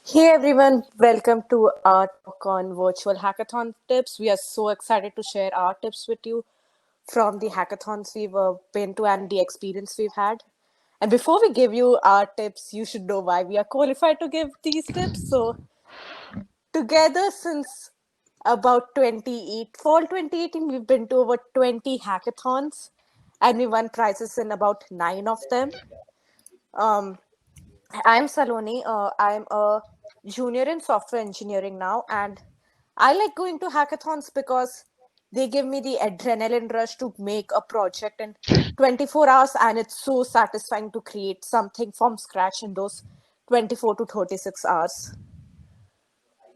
Hey everyone, welcome to our talk on virtual hackathon tips. We are so excited to share our tips with you from the hackathons we've been to and the experience we've had. And before we give you our tips, you should know why we are qualified to give these tips. So, together since about 2018, we've been to over 20 hackathons and we won prizes in about 9 of them. Um, I'm Saloni. I'm a junior in software engineering now, and I like going to hackathons because they give me the adrenaline rush to make a project in 24 hours, and it's so satisfying to create something from scratch in those 24 to 36 hours.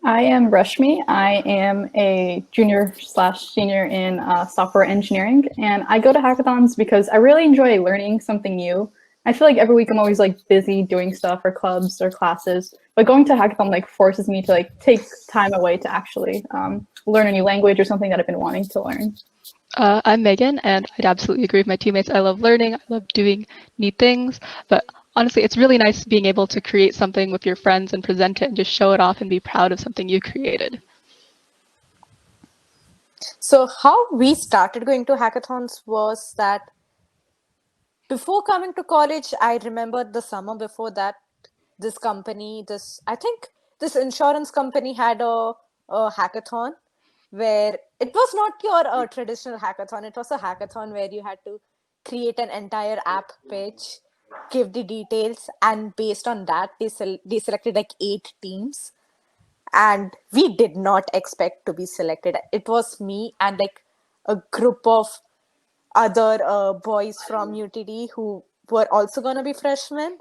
I am Rushmi. I am a junior slash senior in software engineering, and I go to hackathons because I really enjoy learning something new. I feel like every week I'm always like busy doing stuff for clubs or classes, but going to hackathon like forces me to like take time away to actually learn a new language or something that I've been wanting to learn. I'm Megan, and I'd absolutely agree with my teammates. I love learning, I love doing neat things, but honestly, it's really nice being able to create something with your friends and present it and just show it off and be proud of something you created. So, how we started going to hackathons was that before coming to college, I remember the summer before that, I think this insurance company had a hackathon where it was not your traditional hackathon. It was a hackathon where you had to create an entire app pitch, give the details, and based on that, they selected like 8 teams. And we did not expect to be selected. It was me and like a group of other boys from UTD who were also going to be freshmen.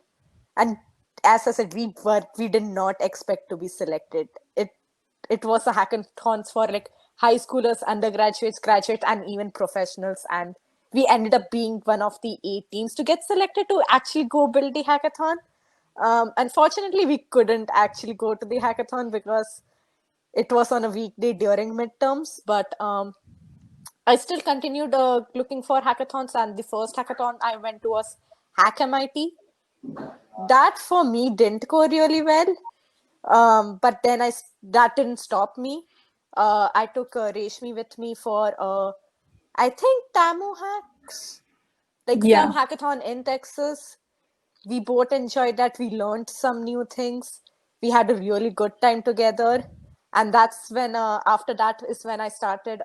And as I said, we did not expect to be selected. It was a hackathon for like high schoolers, undergraduates, graduates, and even professionals. And we ended up being one of the 8 teams to get selected to actually go build the hackathon. Unfortunately, we couldn't actually go to the hackathon because it was on a weekday during midterms. But I still continued looking for hackathons, and the first hackathon I went to was Hack MIT. That for me didn't go really well. But then that didn't stop me. I took Reshmi with me for I think Tamu hacks, like some Yeah, hackathon in Texas. We both enjoyed that. We learned some new things. We had a really good time together, and that's when after that is when I started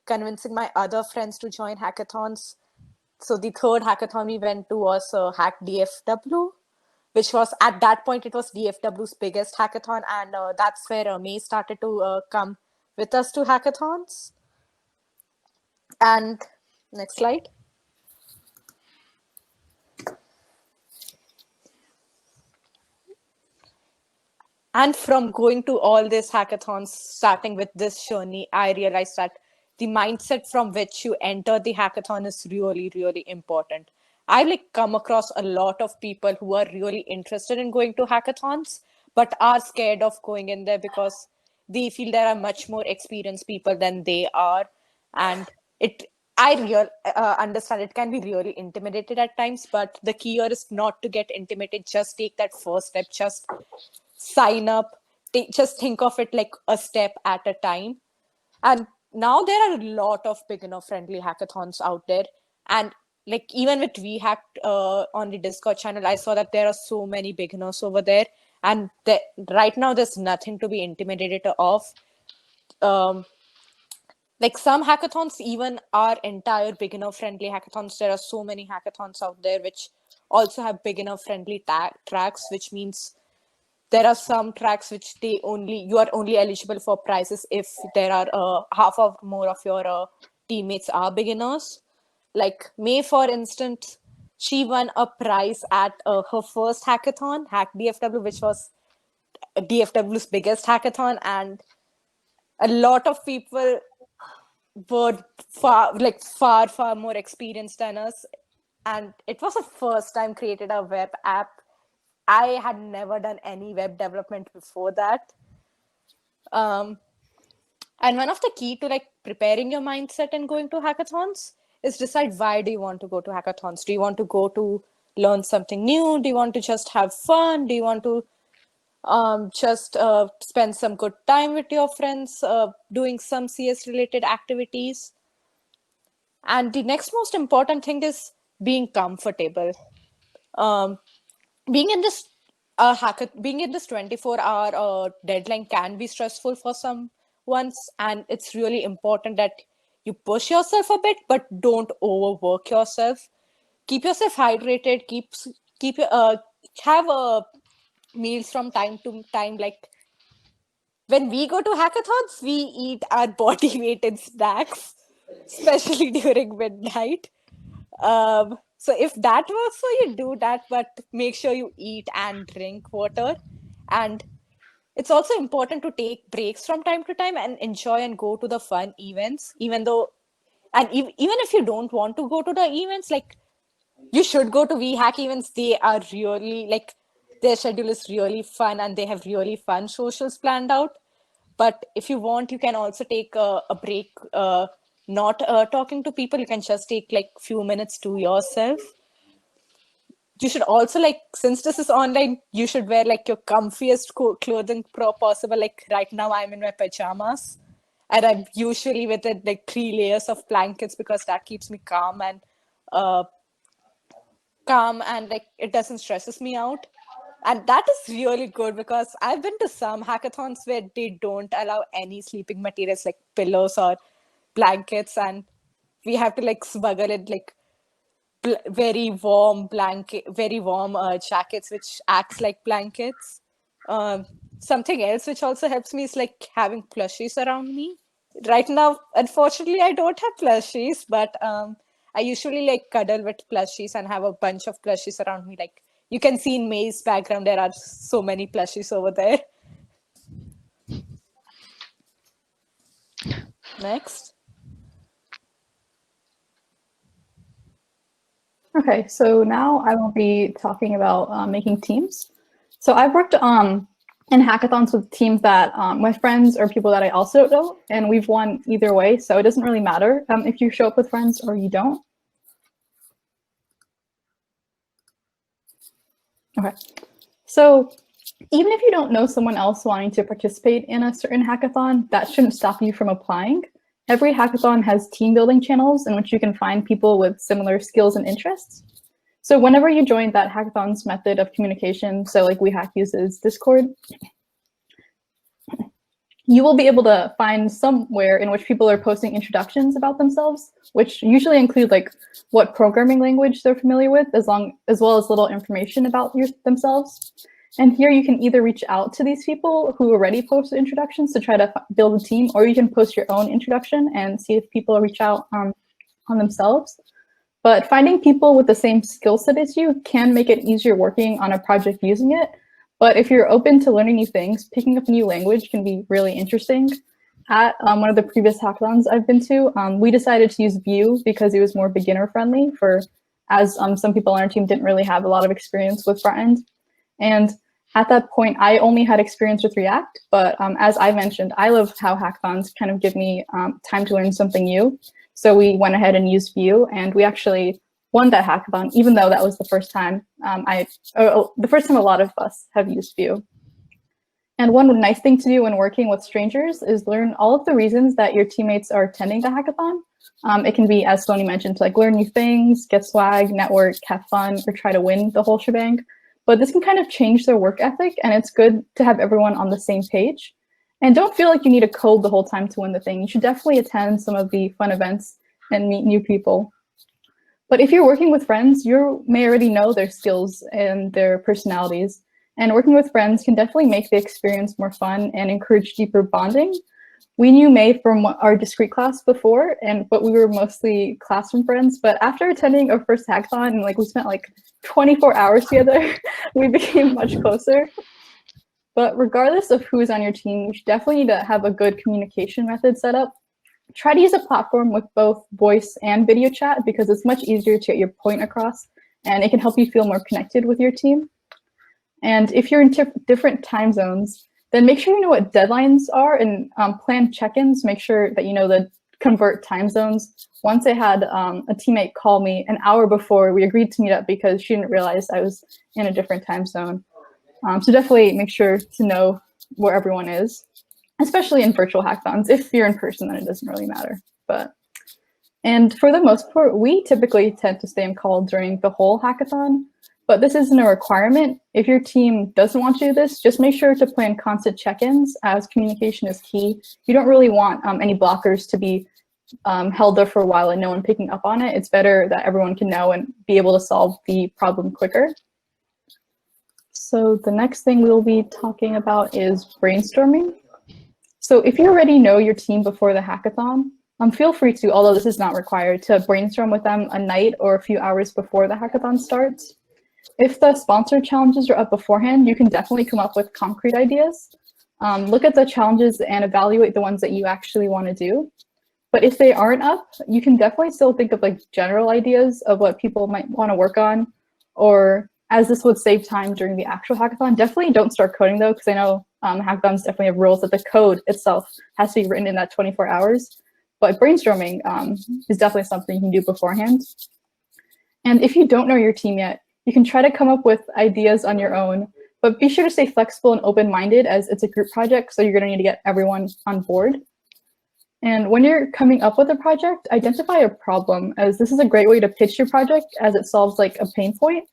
convincing my other friends to join hackathons. So the third hackathon we went to was Hack DFW, which was at that point it was DFW's biggest hackathon, and that's where May started to come with us to hackathons. And next slide. And from going to all these hackathons, starting with this journey, I realized that the mindset from which you enter the hackathon is really, really important. I like come across a lot of people who are really interested in going to hackathons, but are scared of going in there because they feel there are much more experienced people than they are. And it, I real understand it can be really intimidated at times, but the key here is not to get intimidated. Just take that first step. Just sign up. Just think of it like a step at a time. And now there are a lot of beginner friendly hackathons out there. And like even with VHacked on the Discord channel, I saw that there are so many beginners over there. And right now, there's nothing to be intimidated of. Um, like some hackathons even are entire beginner friendly hackathons. There are so many hackathons out there which also have beginner friendly tracks, which means there are some tracks which you are only eligible for prizes if there are half or more of your teammates are beginners. Like May, for instance, she won a prize at her first hackathon, Hack DFW, which was DFW's biggest hackathon, and a lot of people were far more experienced than us. And it was the first time created a web app. I had never done any web development before that. Um, and one of the key to like preparing your mindset and going to hackathons is decide why do you want to go to hackathons? Do you want to go to learn something new? Do you want to just have fun? Do you want to Just spend some good time with your friends, doing some CS related activities. And the next most important thing is being comfortable. Um, being in this being in this 24-hour deadline can be stressful for some ones, and it's really important that you push yourself a bit, but don't overwork yourself. Keep yourself hydrated. Keep have meals from time to time. Like when we go to hackathons, we eat our body weight in snacks, especially during midnight. So if that works for you, do that, but make sure you eat and drink water. And it's also important to take breaks from time to time and enjoy and go to the fun events, even though, and even if you don't want to go to the events, like you should go to VHack events. They are really like their schedule is really fun and they have really fun socials planned out. But if you want, you can also take a break, not talking to people. You can just take like few minutes to yourself. You should also, like, since this is online, you should wear like your comfiest clothing possible. Like right now I'm in my pajamas, and I'm usually with it like 3 layers of blankets because that keeps me uh calm and like it doesn't stresses me out. And that is really good because I've been to some hackathons where they don't allow any sleeping materials like pillows or blankets, and we have to like smuggle in like very warm jackets which acts like blankets. um Something else which also helps me is like having plushies around me. Right now, unfortunately, I don't have plushies, but I usually like cuddle with plushies and have a bunch of plushies around me. Like you can see in May's background, there are so many plushies over there. Next. Okay, so now I will be talking about making teams. So I've worked in hackathons with teams that my friends or people that I also know, and we've won either way. So it doesn't really matter if you show up with friends or you don't. Okay, so even if you don't know someone else wanting to participate in a certain hackathon, that shouldn't stop you from applying. Every hackathon has team building channels in which you can find people with similar skills and interests. So whenever you join that hackathon's method of communication, so like WeHack uses Discord, you will be able to find somewhere in which people are posting introductions about themselves, which usually include like what programming language they're familiar with, as well as little information about themselves. And here you can either reach out to these people who already posted introductions to try to build a team, or you can post your own introduction and see if people reach out on themselves. But finding people with the same skill set as you can make it easier working on a project using it. But if you're open to learning new things, picking up a new language can be really interesting. At one of the previous hackathons I've been to, we decided to use Vue because it was more beginner friendly as some people on our team didn't really have a lot of experience with front end. And at that point, I only had experience with React, but as I mentioned, I love how hackathons kind of give me time to learn something new. So we went ahead and used Vue, and we actually won that hackathon, even though that was the first time the first time a lot of us have used Vue. And one nice thing to do when working with strangers is learn all of the reasons that your teammates are attending the hackathon. It can be, as Sony mentioned, to like learn new things, get swag, network, have fun, or try to win the whole shebang. But this can kind of change their work ethic, and it's good to have everyone on the same page. And don't feel like you need to code the whole time to win the thing. You should definitely attend some of the fun events and meet new people. But if you're working with friends, you may already know their skills and their personalities. And working with friends can definitely make the experience more fun and encourage deeper bonding. We knew May from our discrete class before, but we were mostly classroom friends. But after attending our first hackathon, and like we spent like 24 hours together, we became much closer. But regardless of who is on your team, you should definitely need to have a good communication method set up. Try to use a platform with both voice and video chat because it's much easier to get your point across, and it can help you feel more connected with your team. And if you're in different time zones, then make sure you know what deadlines are and plan check-ins. Make sure that you know the convert time zones. Once I had a teammate call me an hour before we agreed to meet up because she didn't realize I was in a different time zone. So definitely make sure to know where everyone is, especially in virtual hackathons. If you're in person, then it doesn't really matter. And for the most part, we typically tend to stay on call during the whole hackathon, but this isn't a requirement. If your team doesn't want to do this, just make sure to plan constant check-ins, as communication is key. You don't really want any blockers to be held there for a while and no one picking up on it. It's better that everyone can know and be able to solve the problem quicker. So the next thing we'll be talking about is brainstorming. So if you already know your team before the hackathon, feel free to, although this is not required, to brainstorm with them a night or a few hours before the hackathon starts. If the sponsored challenges are up beforehand, you can definitely come up with concrete ideas. Look at the challenges and evaluate the ones that you actually want to do. But if they aren't up, you can definitely still think of like general ideas of what people might want to work on, or as this would save time during the actual hackathon. Definitely don't start coding though, because I know hackathons definitely have rules that the code itself has to be written in that 24 hours. But brainstorming is definitely something you can do beforehand. And if you don't know your team yet, you can try to come up with ideas on your own, but be sure to stay flexible and open-minded, as it's a group project, so you're going to need to get everyone on board. And when you're coming up with a project, identify a problem, as this is a great way to pitch your project, as it solves like a pain point.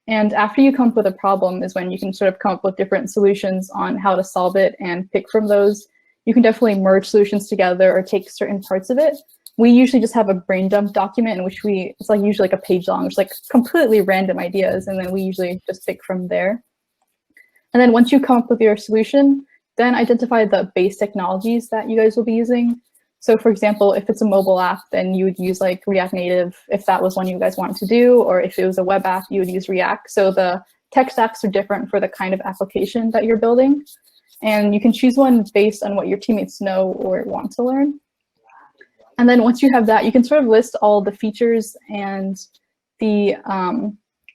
And after you come up with a problem is when you can sort of come up with different solutions on how to solve it and pick from those. You can definitely merge solutions together or take certain parts of it. We usually just have a brain dump document in which it's like usually like a page long, which is like completely random ideas. And then we usually just pick from there. And then once you come up with your solution, then identify the base technologies that you guys will be using. So for example, if it's a mobile app, then you would use like React Native if that was one you guys wanted to do, or if it was a web app, you would use React. So the tech stacks are different for the kind of application that you're building. And you can choose one based on what your teammates know or want to learn. And then once you have that, you can sort of list all the features and the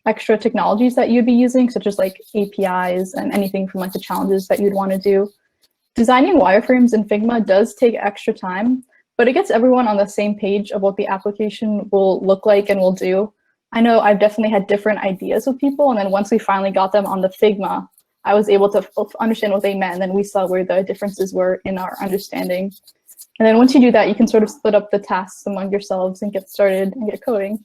extra technologies that you'd be using, such as like APIs and anything from like the challenges that you'd want to do. Designing wireframes in Figma does take extra time, but it gets everyone on the same page of what the application will look like and will do. I know I've definitely had different ideas with people, and then once we finally got them on the Figma, I was able to understand what they meant, and then we saw where the differences were in our understanding. And then once you do that, you can sort of split up the tasks among yourselves and get started and get coding.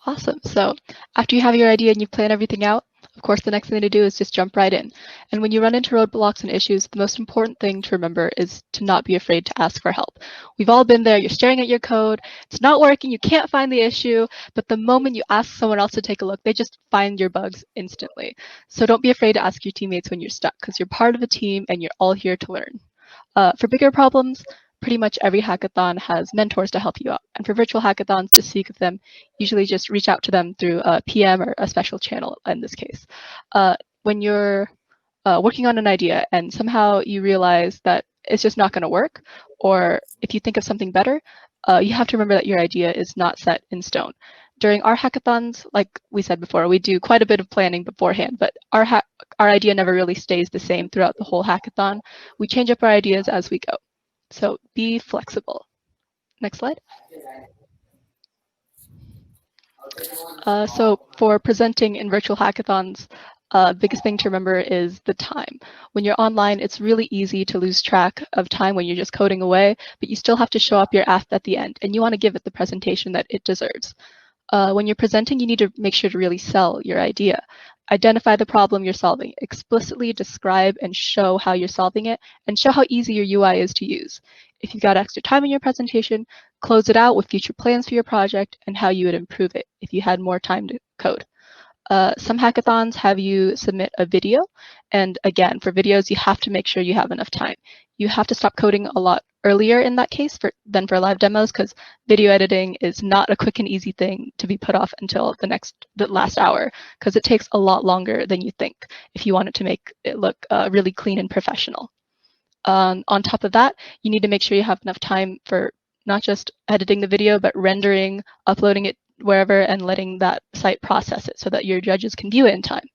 Awesome. So after you have your idea and you plan everything out, of course, the next thing to do is just jump right in. And when you run into roadblocks and issues, the most important thing to remember is to not be afraid to ask for help. We've all been there. You're staring at your code. It's not working. You can't find the issue. But the moment you ask someone else to take a look, they just find your bugs instantly. So don't be afraid to ask your teammates when you're stuck, because you're part of a team and you're all here to learn. For bigger problems, pretty much every hackathon has mentors to help you out. And for virtual hackathons, to speak with them, usually just reach out to them through a PM or a special channel in this case. When you're working on an idea and somehow you realize that it's just not going to work, or if you think of something better, you have to remember that your idea is not set in stone. During our hackathons, like we said before, we do quite a bit of planning beforehand, but our idea never really stays the same throughout the whole hackathon. We change up our ideas as we go. So be flexible. Next slide. So for presenting in virtual hackathons, biggest thing to remember is the time. When you're online, it's really easy to lose track of time when you're just coding away, but you still have to show up your app at the end, and you want to give it the presentation that it deserves. When you're presenting, you need to make sure to really sell your idea. Identify the problem you're solving, explicitly describe and show how you're solving it, and show how easy your UI is to use. If you've got extra time in your presentation, close it out with future plans for your project and how you would improve it if you had more time to code. Some hackathons have you submit a video, and again, for videos, you have to make sure you have enough time. You have to stop coding a lot earlier in that case than for live demos, because video editing is not a quick and easy thing to be put off until the last hour, because it takes a lot longer than you think if you want it to make it look really clean and professional. On top of that, you need to make sure you have enough time for not just editing the video, but rendering, uploading it wherever, and letting that site process it so that your judges can view it in time.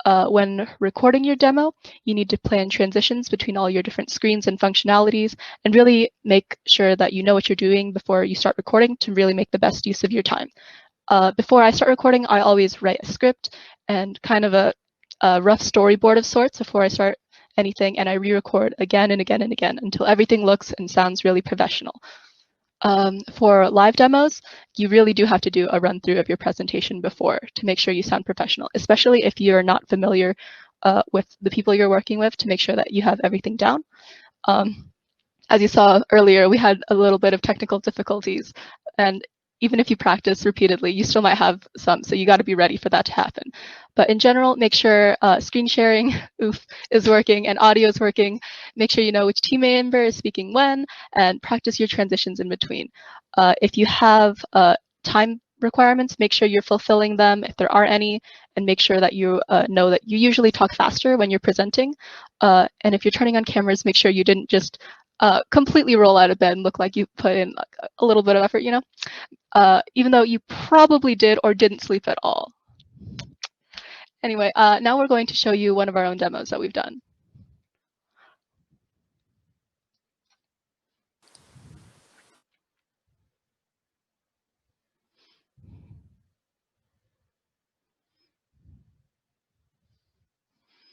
when recording your demo, you need to plan transitions between all your different screens and functionalities, and really make sure that you know what you're doing before you start recording to really make the best use of your time. Before I start recording, I always write a script and kind of a rough storyboard of sorts before I start anything, and I re-record again and again and again until everything looks and sounds really professional. For live demos, you really do have to do a run through of your presentation before to make sure you sound professional, especially if you're not familiar with the people you're working with, to make sure that you have everything down. As you saw earlier, we had a little bit of technical difficulties, and even if you practice repeatedly, you still might have some, so you got to be ready for that to happen. But in general, make sure screen sharing is working and audio is working. Make sure you know which team member is speaking when, and practice your transitions in between. If you have time requirements, make sure you're fulfilling them if there are any, and make sure that you know that you usually talk faster when you're presenting. And if you're turning on cameras, make sure you didn't just completely roll out of bed and look like you put in a little bit of effort, you know, even though you probably did or didn't sleep at all. Anyway, now we're going to show you one of our own demos that we've done.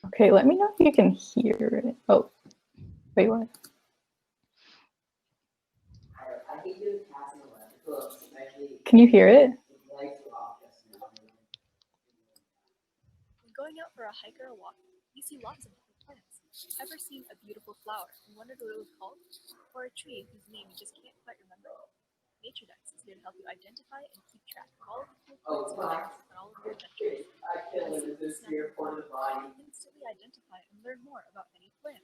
Okay, let me know if you can hear it. Oh, wait, what? Can you hear it? When going out for a hike or a walk, you see lots of different plants. Ever seen a beautiful flower and wondered what it was called? Or a tree whose name you just can't quite remember? NatureDex is here to help you identify and keep track of all of the cool plants and trees on all of your adventures. As you can instantly identify and learn more about any plant.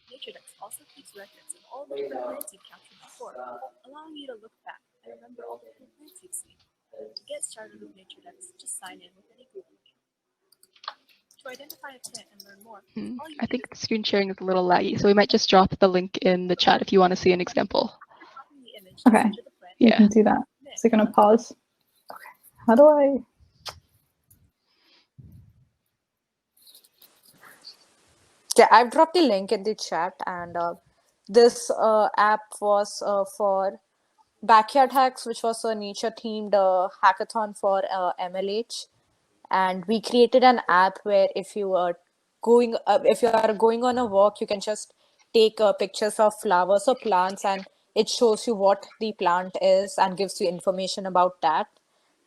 NatureDex also keeps records of all the different plants you've captured before, allowing you to look back and remember all the cool plants you've seen. To get started with NatureDex, just sign in with any Google account. To identify a plant and learn more, I think the screen sharing is a little laggy, so we might just drop the link in the chat if you want to see an example. Okay, you can do that. Is it going to pause? Okay, how do I? Yeah, I've dropped the link in the chat, and this app was for Backyard Hacks, which was a nature-themed hackathon for MLH, and we created an app where if you are going on a walk, you can just take pictures of flowers or plants, and it shows you what the plant is and gives you information about that.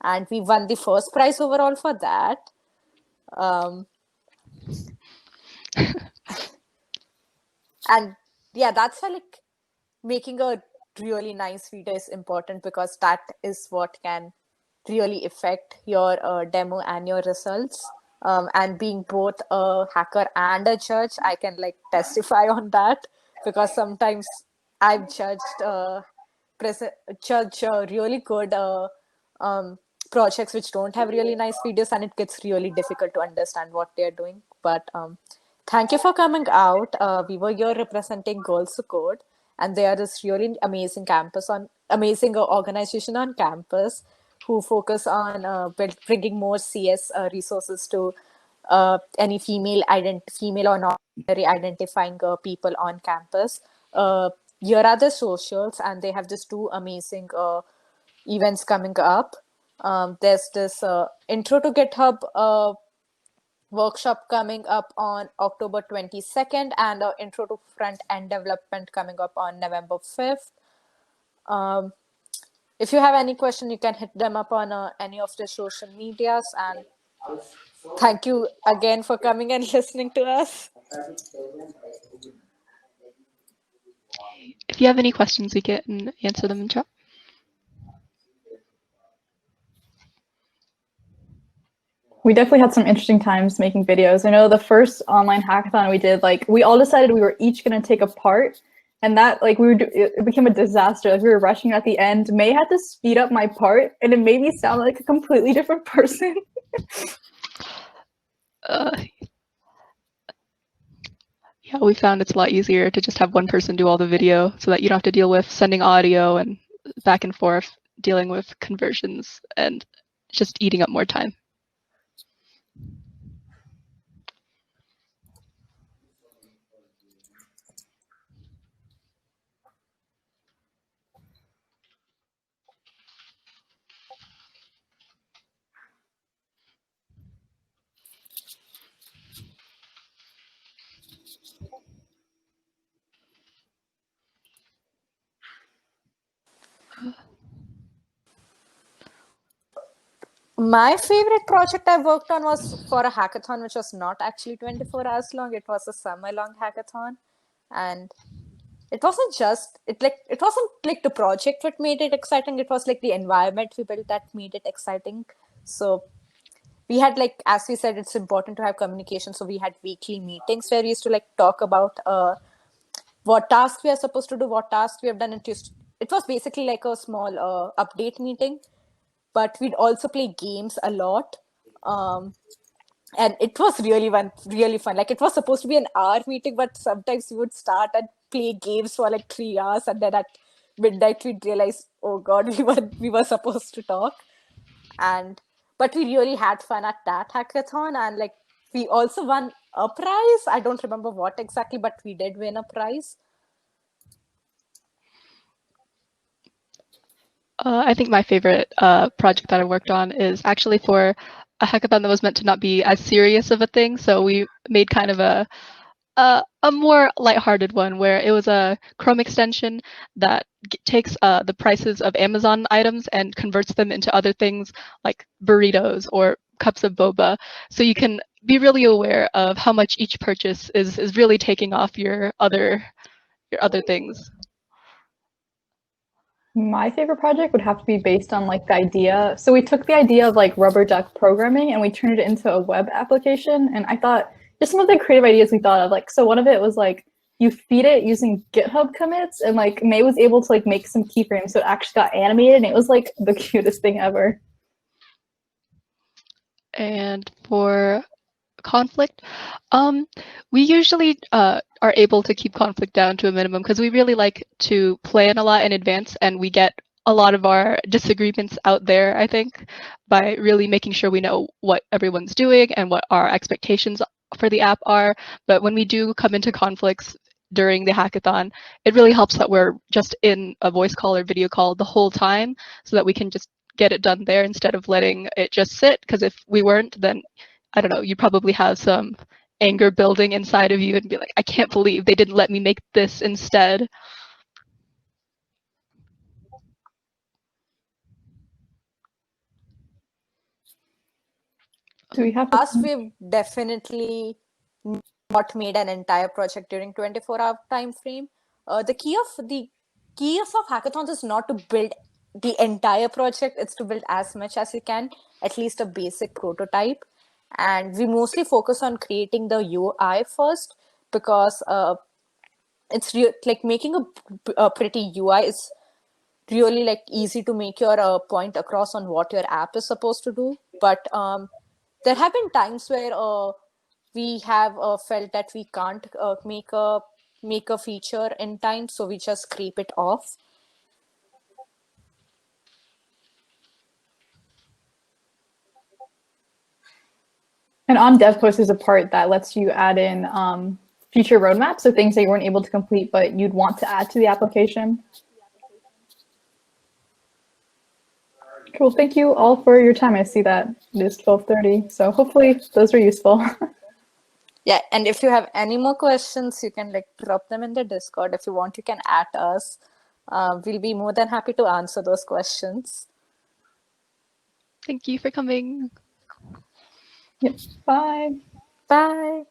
And we won the first prize overall for that. And yeah, that's why like making a really nice video is important, because that is what can really affect your demo and your results. And being both a hacker and a judge, I can like testify on that, because sometimes I've judge really good projects which don't have really nice videos, and it gets really difficult to understand what they're doing. But thank you for coming out. We were here representing Girls Who Code, and they are this really amazing organization on campus who focus on bringing more CS resources to any female or non-binary identifying people on campus. Here are the socials, and they have just two amazing events coming up. There's this intro to GitHub workshop coming up on October 22nd, and intro to front-end development coming up on November 5th. If you have any question, you can hit them up on any of the social medias. And thank you again for coming and listening to us. If you have any questions, we can answer them in chat. We definitely had some interesting times making videos. I know the first online hackathon we did, like we all decided we were each going to take a part, and that like it became a disaster. Like we were rushing at the end. May had to speed up my part, and it made me sound like a completely different person. Yeah, we found it's a lot easier to just have one person do all the video, so that you don't have to deal with sending audio and back and forth, dealing with conversions, and just eating up more time. My favorite project I worked on was for a hackathon, which was not actually 24 hours long. It was a summer-long hackathon, and it wasn't like the project what made it exciting. It was like the environment we built that made it exciting. So we had, like, as we said, it's important to have communication. So we had weekly meetings where we used to like talk about what tasks we are supposed to do, what tasks we have done. It was basically like a small update meeting, but we'd also play games a lot. Um, and it was really fun. Like, it was supposed to be an hour meeting, but sometimes we would start and play games for like 3 hours, and then at midnight we'd realize, oh god, we were supposed to talk. And but we really had fun at that hackathon, and like we also won a prize. I don't remember what exactly, but we did win a prize. I think my favorite project that I worked on is actually for a hackathon that was meant to not be as serious of a thing. So we made kind of a more lighthearted one where it was a Chrome extension that takes the prices of Amazon items and converts them into other things like burritos or cups of boba. So you can be really aware of how much each purchase is really taking off your other things. My favorite project would have to be based on like the idea. So we took the idea of like rubber duck programming and we turned it into a web application. And I thought just some of the creative ideas we thought of, like, so one of it was like you feed it using GitHub commits, and like May was able to like make some keyframes so it actually got animated, and it was like the cutest thing ever. And for conflict, we usually are able to keep conflict down to a minimum because we really like to plan a lot in advance, and we get a lot of our disagreements out there, I think, by really making sure we know what everyone's doing and what our expectations for the app are. But when we do come into conflicts during the hackathon, it really helps that we're just in a voice call or video call the whole time so that we can just get it done there instead of letting it just sit. Because if we weren't, then I don't know, you probably have some anger building inside of you and be like, I can't believe they didn't let me make this instead. Do we have Us, we've definitely not made an entire project during 24-hour time frame. The key of hackathons is not to build the entire project. It's to build as much as you can, at least a basic prototype. And we mostly focus on creating the UI first, because like making a pretty UI is really like easy to make your point across on what your app is supposed to do. But there have been times where we have felt that we can't make a feature in time, so we just scrape it off. And on DevPost is a part that lets you add in future roadmaps, so things that you weren't able to complete but you'd want to add to the application. Cool. Thank you all for your time. I see that it is 12:30, so hopefully those were useful. Yeah, and if you have any more questions, you can like drop them in the Discord. If you want, you can add us. We'll be more than happy to answer those questions. Thank you for coming. Yep. Bye. Bye.